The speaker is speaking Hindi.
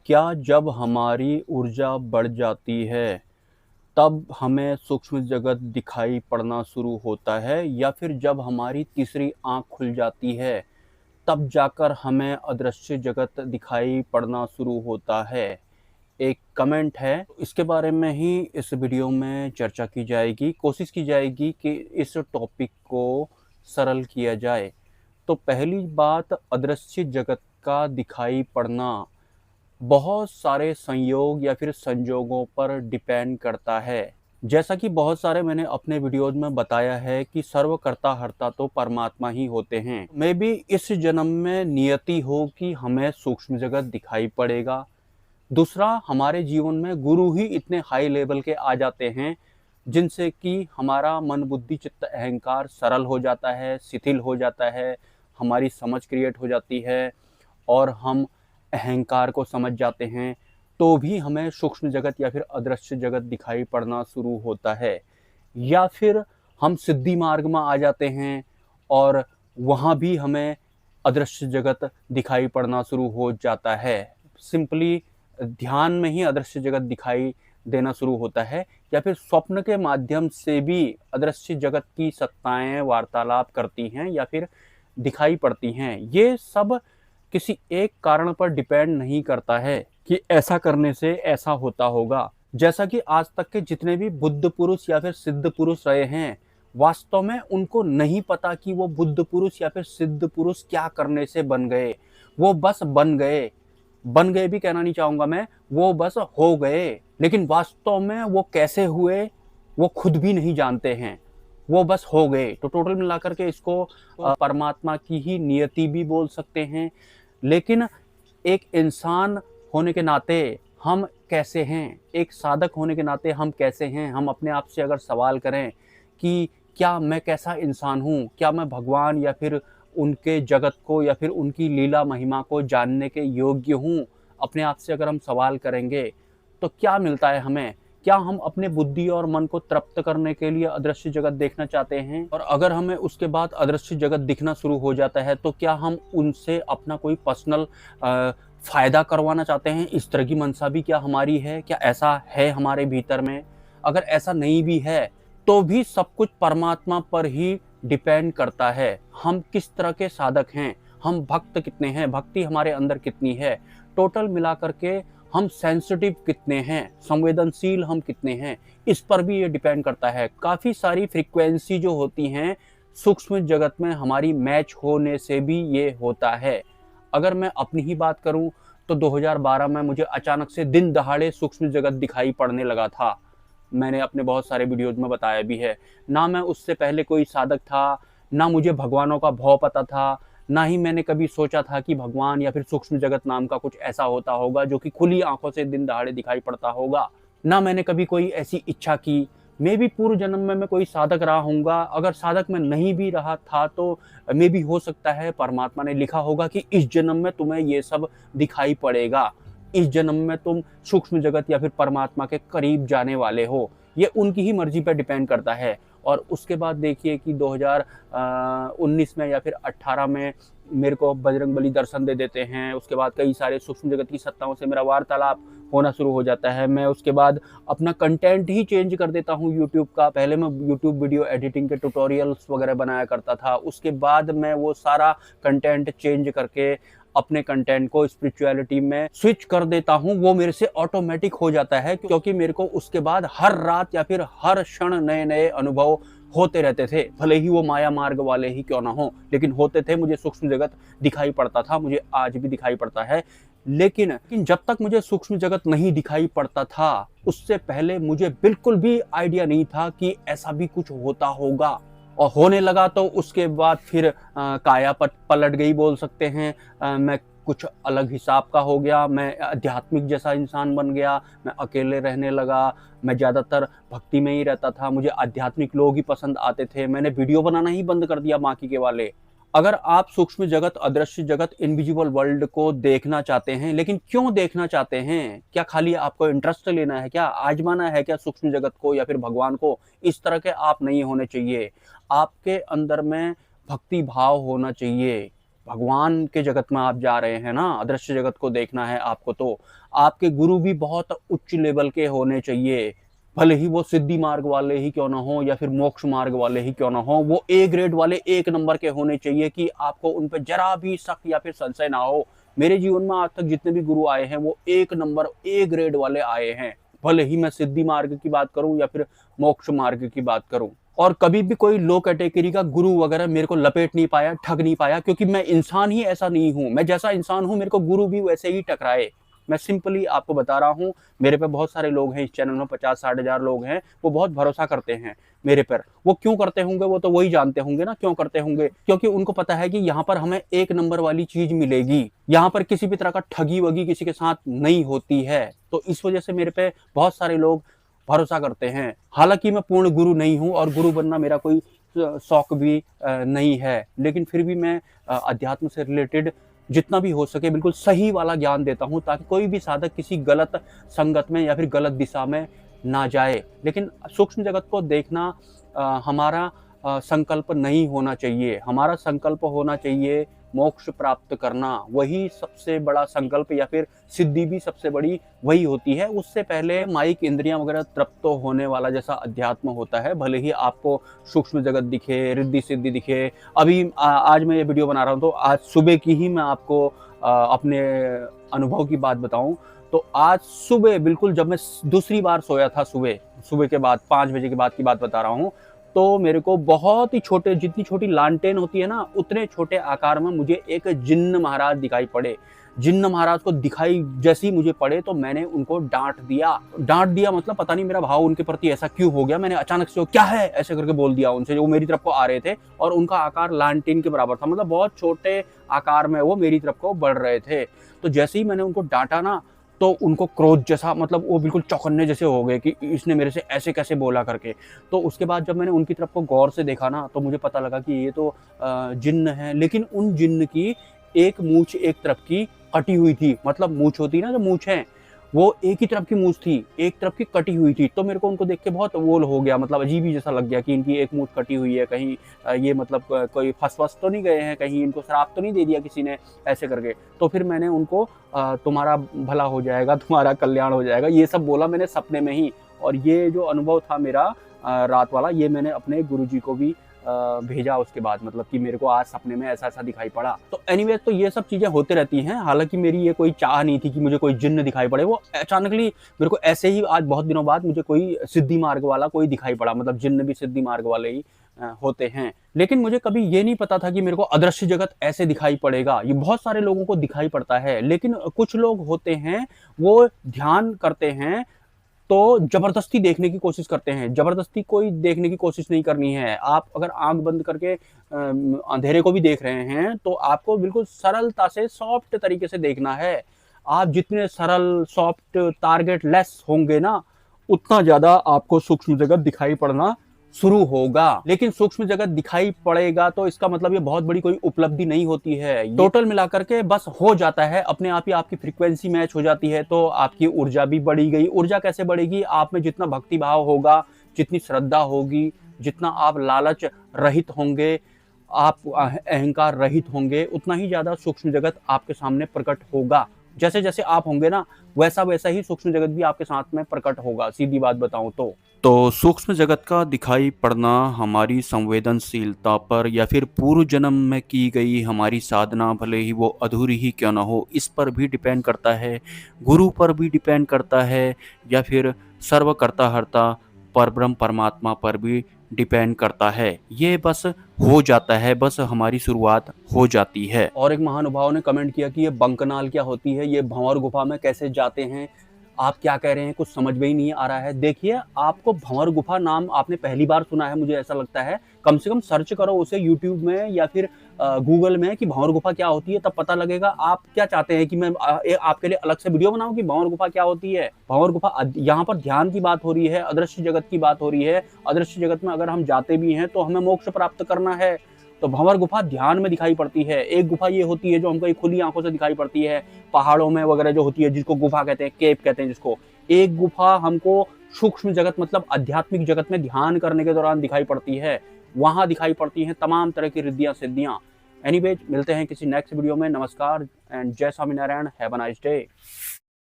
क्या जब हमारी ऊर्जा बढ़ जाती है, तब हमें सूक्ष्म जगत दिखाई पड़ना शुरू होता है या फिर जब हमारी तीसरी आँख खुल जाती है, तब जाकर हमें अदृश्य जगत दिखाई पड़ना शुरू होता है? एक कमेंट है, इसके बारे में ही इस वीडियो में चर्चा की जाएगी। कोशिश की जाएगी कि इस टॉपिक को सरल किया जाए। तो पहली बात, अदृश्य जगत का दिखाई पड़ना बहुत सारे संयोग या फिर संजोगों पर डिपेंड करता है। जैसा कि बहुत सारे मैंने अपने वीडियोज़ में बताया है कि सर्वकर्ता हर्ता तो परमात्मा ही होते हैं। मे बी इस जन्म में नियति हो कि हमें सूक्ष्म जगत दिखाई पड़ेगा। दूसरा, हमारे जीवन में गुरु ही इतने हाई लेवल के आ जाते हैं जिनसे कि हमारा मन बुद्धि चित्त अहंकार सरल हो जाता है, शिथिल हो जाता है, हमारी समझ क्रिएट हो जाती है और हम अहंकार को समझ जाते हैं, तो भी हमें सूक्ष्म जगत या फिर अदृश्य जगत दिखाई पड़ना शुरू होता है। या फिर हम सिद्धि मार्ग में आ जाते हैं और वहाँ भी हमें अदृश्य जगत दिखाई पड़ना शुरू हो जाता है। सिंपली ध्यान में ही अदृश्य जगत दिखाई देना शुरू होता है या फिर स्वप्न के माध्यम से भी अदृश्य जगत की सत्ताएं वार्तालाप करती हैं या फिर दिखाई पड़ती हैं। ये सब किसी एक कारण पर डिपेंड नहीं करता है कि ऐसा करने से ऐसा होता होगा। जैसा कि आज तक के जितने भी बुद्ध पुरुष या फिर सिद्ध पुरुष रहे हैं, वास्तव में उनको नहीं पता कि वो बुद्ध पुरुष या फिर सिद्ध पुरुष क्या करने से बन गए। वो बस बन गए भी कहना नहीं चाहूंगा मैं, वो बस हो गए। लेकिन वास्तव में वो कैसे हुए वो खुद भी नहीं जानते हैं, वो बस हो गए। तो टोटल मिलाकर के इसको परमात्मा की ही नियति भी बोल सकते हैं। लेकिन एक इंसान होने के नाते हम कैसे हैं, एक साधक होने के नाते हम कैसे हैं, हम अपने आप से अगर सवाल करें कि क्या मैं कैसा इंसान हूँ, क्या मैं भगवान या फिर उनके जगत को या फिर उनकी लीला महिमा को जानने के योग्य हूँ, अपने आप से अगर हम सवाल करेंगे तो क्या मिलता है हमें? क्या हम अपने बुद्धि और मन को तृप्त करने के लिए अदृश्य जगत देखना चाहते हैं? और अगर हमें उसके बाद अदृश्य जगत दिखना शुरू हो जाता है तो क्या हम उनसे अपना कोई पर्सनल फायदा करवाना चाहते हैं? इस तरह की मंशा भी क्या हमारी है? क्या ऐसा है हमारे भीतर में? अगर ऐसा नहीं भी है तो भी सब कुछ परमात्मा पर ही डिपेंड करता है। हम किस तरह के साधक हैं, हम भक्त कितने हैं, भक्ति हमारे अंदर कितनी है, टोटल मिलाकर के हम सेंसिटिव कितने हैं, संवेदनशील हम कितने हैं, इस पर भी ये डिपेंड करता है। काफ़ी सारी फ्रीक्वेंसी जो होती हैं सूक्ष्म जगत में हमारी मैच होने से भी ये होता है। अगर मैं अपनी ही बात करूं तो 2012 में मुझे अचानक से दिन दहाड़े सूक्ष्म जगत दिखाई पड़ने लगा था। मैंने अपने बहुत सारे वीडियोज में बताया भी है। ना मैं उससे पहले कोई साधक था, ना मुझे भगवानों का भाव पता था, ना ही मैंने कभी सोचा था कि भगवान या फिर सूक्ष्म जगत नाम का कुछ ऐसा होता होगा जो कि खुली आंखों से दिन दहाड़े दिखाई पड़ता होगा। ना मैंने कभी कोई ऐसी इच्छा की। मे भी पूर्व जन्म में मैं कोई साधक रहा हूँगा। अगर साधक में नहीं भी रहा था तो मे भी हो सकता है परमात्मा ने लिखा होगा कि इस जन्म में तुम्हें ये सब दिखाई पड़ेगा, इस जन्म में तुम सूक्ष्म जगत या फिर परमात्मा के करीब जाने वाले हो। ये उनकी ही मर्जी पर डिपेंड करता है। और उसके बाद देखिए कि 2019 में या फिर 18 में मेरे को बजरंगबली दर्शन दे देते हैं। उसके बाद कई सारे सूक्ष्म जगत की सत्ताओं से मेरा वार्तालाप होना शुरू हो जाता है। मैं उसके बाद अपना कंटेंट ही चेंज कर देता हूँ यूट्यूब का। पहले मैं यूट्यूब वीडियो एडिटिंग के ट्यूटोरियल्स वगैरह बनाया करता था, उसके बाद मैं वो सारा कंटेंट चेंज करके अपने कंटेंट को स्पिरिचुअलिटी में स्विच कर देता हूं। वो मेरे से ऑटोमेटिक हो जाता है क्योंकि मेरे को उसके बाद हर रात या फिर हर क्षण नए नए अनुभव होते रहते थे। भले ही वो माया मार्ग वाले ही क्यों ना हो, लेकिन होते थे। मुझे सूक्ष्म जगत दिखाई पड़ता था, मुझे आज भी दिखाई पड़ता है। लेकिन जब तक मुझे सूक्ष्म जगत नहीं दिखाई पड़ता था, उससे पहले मुझे बिल्कुल भी आइडिया नहीं था कि ऐसा भी कुछ होता होगा। और होने लगा तो उसके बाद फिर काया पलट गई बोल सकते हैं। मैं कुछ अलग हिसाब का हो गया, मैं आध्यात्मिक जैसा इंसान बन गया, मैं अकेले रहने लगा, मैं ज़्यादातर भक्ति में ही रहता था, मुझे आध्यात्मिक लोग ही पसंद आते थे। मैंने वीडियो बनाना ही बंद कर दिया बाकी के वाले। अगर आप सूक्ष्म जगत, अदृश्य जगत, इनविजिबल वर्ल्ड को देखना चाहते हैं, लेकिन क्यों देखना चाहते हैं? क्या खाली आपको इंटरेस्ट लेना है, क्या आजमाना है क्या सूक्ष्म जगत को या फिर भगवान को? इस तरह के आप नहीं होने चाहिए। आपके अंदर में भक्ति भाव होना चाहिए। भगवान के जगत में आप जा रहे हैं ना, अदृश्य जगत को देखना है आपको, तो आपके गुरु भी बहुत उच्च लेवल के होने चाहिए। भले ही वो सिद्धि मार्ग वाले ही क्यों ना हो या फिर मोक्ष मार्ग वाले ही क्यों ना हो, वो ए ग्रेड वाले 1 नंबर के होने चाहिए कि आपको उन पे जरा भी शक या फिर संशय ना हो। मेरे जीवन में आज तक जितने भी गुरु आए हैं वो 1 नंबर ए ग्रेड वाले आए हैं, भले ही मैं सिद्धि मार्ग की बात करूं या फिर मोक्ष मार्ग की बात करूं। और कभी भी कोई लो कैटेगरी का गुरु वगैरह मेरे को लपेट नहीं पाया, ठग नहीं पाया, क्योंकि मैं इंसान ही ऐसा नहीं हूं। मैं जैसा इंसान हूं मेरे को गुरु भी वैसे ही टकराए। मैं सिंपली आपको बता रहा हूं, मेरे पे बहुत सारे लोग हैं इस चैनल में, 50-60 हजार लोग हैं, वो बहुत भरोसा करते हैं मेरे पर। वो क्यों करते होंगे वो तो वही जानते होंगे ना क्यों करते होंगे, क्योंकि उनको पता है कि यहाँ पर हमें 1 नंबर वाली चीज मिलेगी, यहाँ पर किसी भी तरह का ठगी वगी किसी के साथ नहीं होती है। तो इस वजह से मेरे पे बहुत सारे लोग भरोसा करते हैं। हालांकि मैं पूर्ण गुरु नहीं हूं और गुरु बनना मेरा कोई शौक भी नहीं है, लेकिन फिर भी मैं अध्यात्म से रिलेटेड जितना भी हो सके बिल्कुल सही वाला ज्ञान देता हूं, ताकि कोई भी साधक किसी गलत संगत में या फिर गलत दिशा में ना जाए। लेकिन सूक्ष्म जगत को देखना हमारा संकल्प नहीं होना चाहिए। हमारा संकल्प होना चाहिए मोक्ष प्राप्त करना, वही सबसे बड़ा संकल्प या फिर सिद्धि भी सबसे बड़ी वही होती है। उससे पहले माइक इंद्रियां वगैरह तृप्त होने वाला जैसा अध्यात्म होता है, भले ही आपको सूक्ष्म जगत दिखे, रिद्धि सिद्धि दिखे। अभी आज मैं ये वीडियो बना रहा हूँ तो आज सुबह की ही मैं आपको अपने अनुभव की बात बताऊं तो आज सुबह बिल्कुल जब मैं दूसरी बार सोया था, सुबह के बाद 5 बजे के बाद की बात बता रहा हूँ, तो मेरे को बहुत ही छोटे, जितनी छोटी लालटेन होती है ना उतने छोटे आकार में मुझे एक जिन्न महाराज दिखाई पड़े। जिन्न महाराज को दिखाई जैसे ही मुझे पड़े तो मैंने उनको डांट दिया मतलब पता नहीं मेरा भाव उनके प्रति ऐसा क्यों हो गया। मैंने अचानक से क्या है ऐसे करके बोल दिया उनसे, जो वो मेरी तरफ को आ रहे थे और उनका आकार लालटेन के बराबर था, मतलब बहुत छोटे आकार में वो मेरी तरफ को बढ़ रहे थे। तो जैसे ही मैंने उनको डांटा ना तो उनको क्रोध जैसा, मतलब वो बिल्कुल चौकन्ने जैसे हो गए कि इसने मेरे से ऐसे कैसे बोला करके। तो उसके बाद जब मैंने उनकी तरफ को गौर से देखा ना तो मुझे पता लगा कि ये तो जिन्न है, लेकिन उन जिन्न की एक मूंछ एक तरफ की कटी हुई थी। मतलब मूंछ होती है ना, जो मूंछ है वो एक ही तरफ की मूंछ थी, एक तरफ की कटी हुई थी। तो मेरे को उनको देख के बहुत वो हो गया, मतलब अजीब ही जैसा लग गया कि इनकी एक मूंछ कटी हुई है, कहीं ये मतलब कोई फंस तो नहीं गए हैं, कहीं इनको शराब तो नहीं दे दिया किसी ने ऐसे करके। तो फिर मैंने उनको तुम्हारा भला हो जाएगा, तुम्हारा कल्याण हो जाएगा, ये सब बोला मैंने सपने में ही। और ये जो अनुभव था मेरा रात वाला, ये मैंने अपने गुरुजी को भी भेजा उसके बाद, मतलब कि मेरे को आज सपने में ऐसा ऐसा दिखाई पड़ा। तो एनीवेज, तो ये सब चीजें होते रहती हैं। हालांकि मेरी ये कोई चाह नहीं थी कि मुझे कोई जिन्न दिखाई पड़े, वो अचानकली मेरे को ऐसे ही आज बहुत दिनों बाद मुझे कोई सिद्धि मार्ग वाला कोई दिखाई पड़ा। मतलब जिन्न भी सिद्धि मार्ग वाले ही होते हैं, लेकिन मुझे कभी ये नहीं पता था कि मेरे को अदृश्य जगत ऐसे दिखाई पड़ेगा। ये बहुत सारे लोगों को दिखाई पड़ता है, लेकिन कुछ लोग होते हैं वो ध्यान करते हैं तो जबरदस्ती देखने की कोशिश करते हैं। जबरदस्ती कोई देखने की कोशिश नहीं करनी है। आप अगर आंख बंद करके अंधेरे को भी देख रहे हैं तो आपको बिल्कुल सरलता से सॉफ्ट तरीके से देखना है। आप जितने सरल सॉफ्ट टारगेट लेस होंगे ना, उतना ज्यादा आपको सूक्ष्म जगत दिखाई पड़ना शुरू होगा। लेकिन सूक्ष्म जगत दिखाई पड़ेगा तो इसका मतलब ये बहुत बड़ी कोई उपलब्धि नहीं होती है। टोटल मिलाकर के बस हो जाता है, अपने आप ही आपकी फ्रीक्वेंसी मैच हो जाती है तो आपकी ऊर्जा भी बढ़ी गई। ऊर्जा कैसे बढ़ेगी? आप में जितना भक्ति भाव होगा, जितनी श्रद्धा होगी, जितना आप लालच रहित होंगे, आप अहंकार रहित होंगे, उतना ही ज्यादा सूक्ष्म जगत आपके सामने प्रकट होगा। जैसे जैसे आप होंगे ना वैसा वैसा ही सूक्ष्म जगत भी आपके साथ में प्रकट होगा, सीधी बात बताऊं तो सूक्ष्म जगत का दिखाई पड़ना हमारी संवेदनशीलता पर या फिर पूर्व जन्म में की गई हमारी साधना, भले ही वो अधूरी ही क्यों ना हो, इस पर भी डिपेंड करता है, गुरु पर भी डिपेंड करता है, या फिर सर्वकर्ता हर्ता परब्रह्म परमात्मा पर भी डिपेंड करता है। ये बस हो जाता है, बस हमारी शुरुआत हो जाती है। और एक महानुभाव ने कमेंट किया कि ये बंकनाल क्या होती है, ये भंवर गुफा में कैसे जाते हैं, आप क्या कह रहे हैं, कुछ समझ में ही नहीं आ रहा है। देखिए, आपको भंवर गुफा नाम आपने पहली बार सुना है, मुझे ऐसा लगता है। कम से कम सर्च करो उसे यूट्यूब में या फिर गूगल में कि भंवर गुफा क्या होती है, तब पता लगेगा। आप क्या चाहते हैं कि मैं आपके लिए अलग से वीडियो बनाऊं कि भंवर गुफा क्या होती है? भंवर गुफा, यहाँ पर ध्यान की बात हो रही है, अदृश्य जगत की बात हो रही है। अदृश्य जगत में अगर हम जाते भी हैं तो हमें मोक्ष प्राप्त करना है। तो भंवर गुफा ध्यान में दिखाई पड़ती है। एक गुफा ये होती है जो हमको खुली आंखों से दिखाई पड़ती है, पहाड़ों में वगैरह जो होती है, जिसको गुफा कहते हैं, केव कहते हैं जिसको। एक गुफा हमको सूक्ष्म जगत मतलब आध्यात्मिक जगत में ध्यान करने के दौरान दिखाई पड़ती है। वहां दिखाई पड़ती हैं तमाम तरह की रिद्धियां सिद्धियां। एनीवेज मिलते हैं किसी नेक्स्ट वीडियो में। नमस्कार एंड जय Swaminarayan. Have a nice day.